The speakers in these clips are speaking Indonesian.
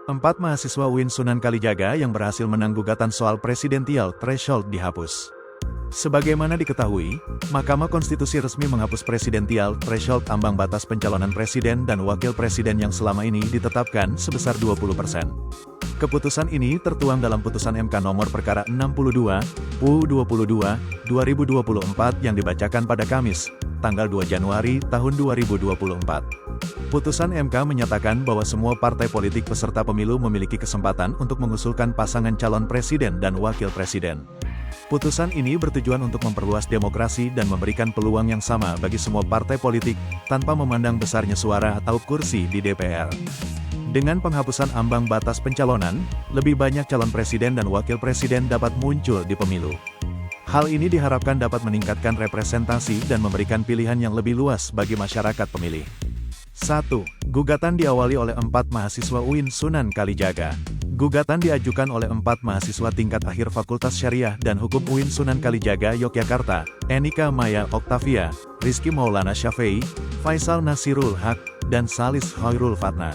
4 mahasiswa UIN Sunan Kalijaga yang berhasil menang gugatan soal presidensial threshold dihapus. Sebagaimana diketahui, Mahkamah Konstitusi resmi menghapus presidensial threshold ambang batas pencalonan presiden dan wakil presiden yang selama ini ditetapkan sebesar 20%. Keputusan ini tertuang dalam putusan MK nomor perkara 62, PU22, 2024 yang dibacakan pada Kamis, tanggal 2 Januari tahun 2024. Putusan MK menyatakan bahwa semua partai politik peserta pemilu memiliki kesempatan untuk mengusulkan pasangan calon presiden dan wakil presiden. Putusan ini bertujuan untuk memperluas demokrasi dan memberikan peluang yang sama bagi semua partai politik, tanpa memandang besarnya suara atau kursi di DPR. Dengan penghapusan ambang batas pencalonan, lebih banyak calon presiden dan wakil presiden dapat muncul di pemilu. Hal ini diharapkan dapat meningkatkan representasi dan memberikan pilihan yang lebih luas bagi masyarakat pemilih. 1. Gugatan diawali oleh 4 mahasiswa UIN Sunan Kalijaga. Gugatan diajukan oleh 4 mahasiswa tingkat akhir Fakultas Syariah dan Hukum UIN Sunan Kalijaga, Yogyakarta, Enika Maya Oktavia, Rizky Maulana Syafei, Faisal Nasirul Haq, dan Salis Khairul Fatna.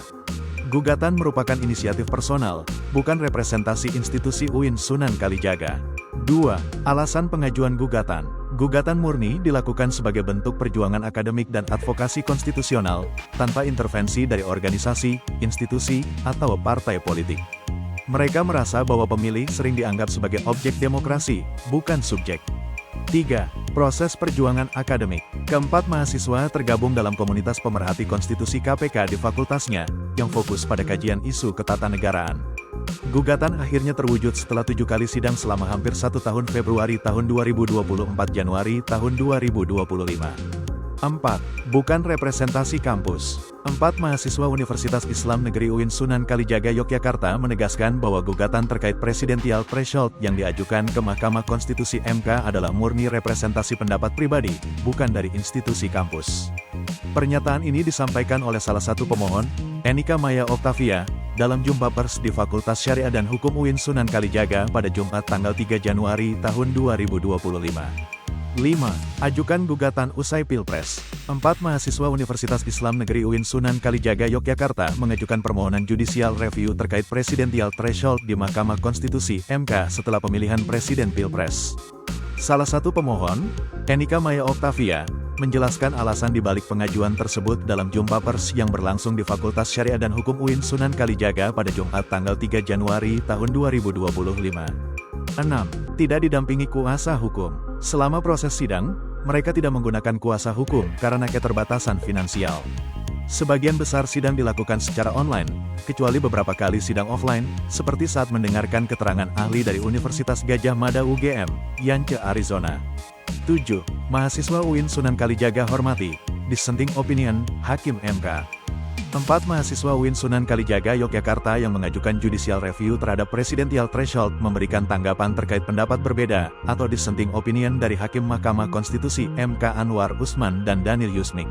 Gugatan merupakan inisiatif personal, bukan representasi institusi UIN Sunan Kalijaga. 2. Alasan pengajuan gugatan. Gugatan murni dilakukan sebagai bentuk perjuangan akademik dan advokasi konstitusional, tanpa intervensi dari organisasi, institusi, atau partai politik. Mereka merasa bahwa pemilih sering dianggap sebagai objek demokrasi, bukan subjek. 3. Proses perjuangan akademik. Keempat mahasiswa tergabung dalam komunitas pemerhati konstitusi KPK di fakultasnya, yang fokus pada kajian isu ketatanegaraan. Gugatan akhirnya terwujud setelah 7 kali sidang selama hampir 1 tahun Februari tahun 2024 Januari tahun 2025. 4. Bukan representasi kampus. 4 mahasiswa Universitas Islam Negeri UIN Sunan Kalijaga Yogyakarta menegaskan bahwa gugatan terkait presidensial threshold yang diajukan ke Mahkamah Konstitusi MK adalah murni representasi pendapat pribadi, bukan dari institusi kampus. Pernyataan ini disampaikan oleh salah satu pemohon, Enika Maya Oktavia, dalam jumpa pers di Fakultas Syariah dan Hukum UIN Sunan Kalijaga pada Jumat tanggal 3 Januari tahun 2025. 5. Ajukan gugatan usai Pilpres. 4 mahasiswa Universitas Islam Negeri UIN Sunan Kalijaga Yogyakarta mengajukan permohonan judicial review terkait presidensial threshold di Mahkamah Konstitusi MK setelah pemilihan presiden Pilpres. Salah satu pemohon, Enika Maya Oktavia, menjelaskan alasan dibalik pengajuan tersebut dalam jumpa pers yang berlangsung di Fakultas Syariah dan Hukum UIN Sunan Kalijaga pada Jumat tanggal 3 Januari tahun 2025. 6. Tidak didampingi kuasa hukum. Selama proses sidang, mereka tidak menggunakan kuasa hukum karena keterbatasan finansial. Sebagian besar sidang dilakukan secara online, kecuali beberapa kali sidang offline, seperti saat mendengarkan keterangan ahli dari Universitas Gadjah Mada UGM, Yance, Arizona. 7. Mahasiswa UIN Sunan Kalijaga hormati, dissenting opinion, Hakim MK. 4 mahasiswa UIN Sunan Kalijaga Yogyakarta yang mengajukan judicial review terhadap presidensial threshold memberikan tanggapan terkait pendapat berbeda, atau dissenting opinion dari Hakim Mahkamah Konstitusi MK Anwar Usman dan Daniel Yusmik.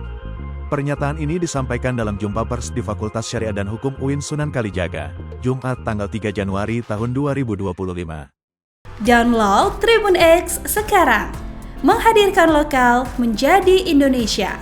Pernyataan ini disampaikan dalam jumpa pers di Fakultas Syariah dan Hukum UIN Sunan Kalijaga, Jumat tanggal 3 Januari tahun 2025. Download Tribun X sekarang, menghadirkan lokal menjadi Indonesia.